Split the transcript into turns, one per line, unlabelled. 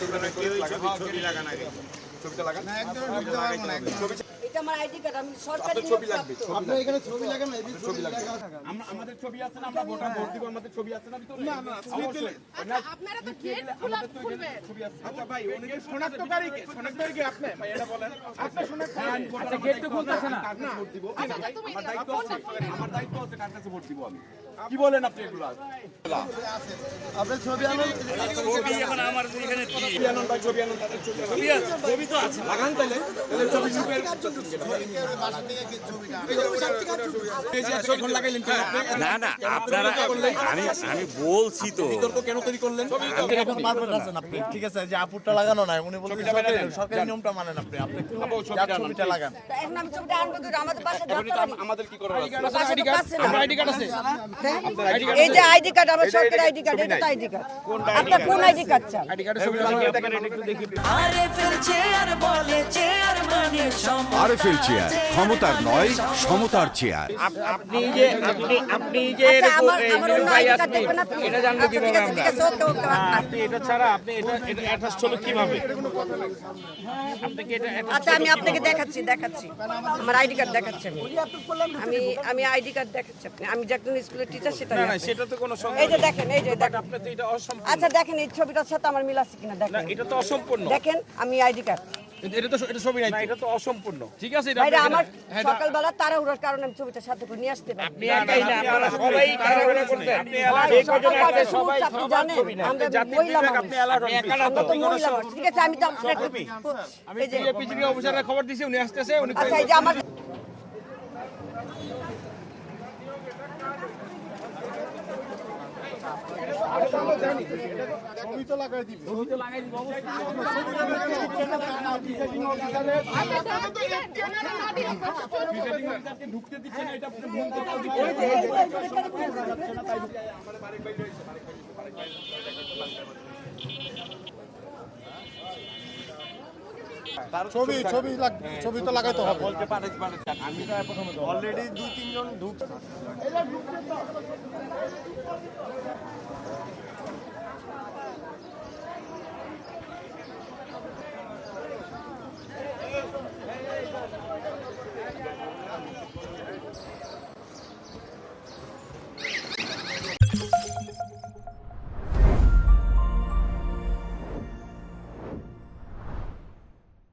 ছবি লাগান আগে, ছবিটা লাগান না, একদম ঢুকতে পারবো না।
এটা আমার আইডি কার্ড, আমি সরকারি
ছবি লাগবে,
আপনি এখানে ছবি লাগান না,
ছবি লাগবে। আমাদের ছবি আছে না, আমরা ভোট দিব, আমাদের ছবি আছে না ভিতরে? না না,
আপনারা তো গেট খোলা খুলবেন।
ছবি আছে। আচ্ছা ভাই, উনি শনাক্তকারী কি আপনি? ভাই এটা বলেন, আপনি শনাক্তকারী।
আচ্ছা গেট তো খুলতেছে না।
কার কাছে ভোট দিব?
আচ্ছা তুমি
আমার দায়িত্ব আছে, আমার দায়িত্ব আছে কার কাছে ভোট দিব আমি। কি বলেন আপনি এগুলো?
আপনার ছবি আনুন।
ছবি এখন আমার এখানে কি?
ছবি আনুন ভাই, ছবি আনুন, তাদের ছবি আনুন।
ছবি তো আছে।
লাগান তাহলে ছবি ছবি এখন লাগাইলেন কেন আপনি?
না না আপনারা আমি বলছি তো
বিতর্ক কেন তৈরি করলেন?
এখন পারবেন আছেন আপনি, ঠিক আছে, যে আপুরটা লাগানো নাই, উনি বলছেন সরকারি নিয়মটা মানেন আপনি, আপনি ছবিটা লাগান।
তা এখন আমি ছবিটা আনবো কি আমাদের বাসায় যাতে পারি?
আমাদের কি করার আছে?
বাসায় তো পাচ্ছে না।
আমার আইডি কার্ড আছে।
হ্যাঁ? এই যে আইডি কার্ড, আমার সরকারি আইডি কার্ড, এটা তো আইডি কার্ড। আপনার কোন আইডি কার্ড চান?
আইডি কার্ডের ছবি লাগান একটু দেখি।
আরএফএল চেয়ার বলে চেয়ার মানে
আরএফএল চেয়ার, ক্ষমতার নয় সমতার চেয়ার।
আপনি যে
আচ্ছা,
এরকম
আমার অন্য
ভাই
আইডি কার্ড
আপনি
দেখবেন আপনি?
এটা জানবো
আচ্ছা, ঠিক
কিভাবে
আছে,
আমরা?
ঠিক আছে, ওকে, ওকে।
আপনি এটা ছাড়া আপনি এটা অ্যাটাচ হলো কিভাবে? আপনি কি এটা
আচ্ছা, আমি আপনাকে দেখাচ্ছি আমার আইডি কার্ড দেখাচ্ছি আমি আইডি কার্ড দেখাচ্ছি আপনি। আমি যে একজন স্কুলের টিচার সেটা
না
না।
না সেটা তো কোনো
এই যে দেখেন, এই যে দেখেন।
আপনি তো এটা অসম্পূর্ণ।
আচ্ছা দেখেন, এই ছবিটার সাথে আমার মিল আছে কিনা
না
দেখেন।
এটা তো অসম্পূর্ণ।
দেখেন আমি আইডি কার্ড।
এটা ছবি নাই। না এটা তো অসম্পূর্ণ। ঠিক আছে এটা
ভাইরা আমার সকালবেলা তাড়াহুড়োর কারণে আমি ছবিটা সাথে করে নিয়ে আসতে পারি।
আপনি একাই না, আপনারা সবাই তাড়াহুড়া করতেন। আপনি
ভাই,
যে কজন আছে
সকালবেলা
সবাই
আপনি
সবার
জানেন,
ছবি নাই।
আমরা
জাতির
মহিলা
বিবেক
মানুষ।
আপনি অ্যালার্ট হন। একা না
আমরা
তো।
তো মহিলা মানুষ। ঠিক আছে, আমি তো আপনাকে
আমি
এই যে
পিজিডি অফিসারের খবর দিছি, উনি আসতেছে, উনি
আচ্ছা, এই যে আমার
ছবি তো লাগাই দিবে।
ঢুকতে দিচ্ছেন এটা আপনি ভুল
ছবি তো লাগাইতে হবে।
আমি তো প্রথমে অলরেডি 2-3 জন ঢুকছে।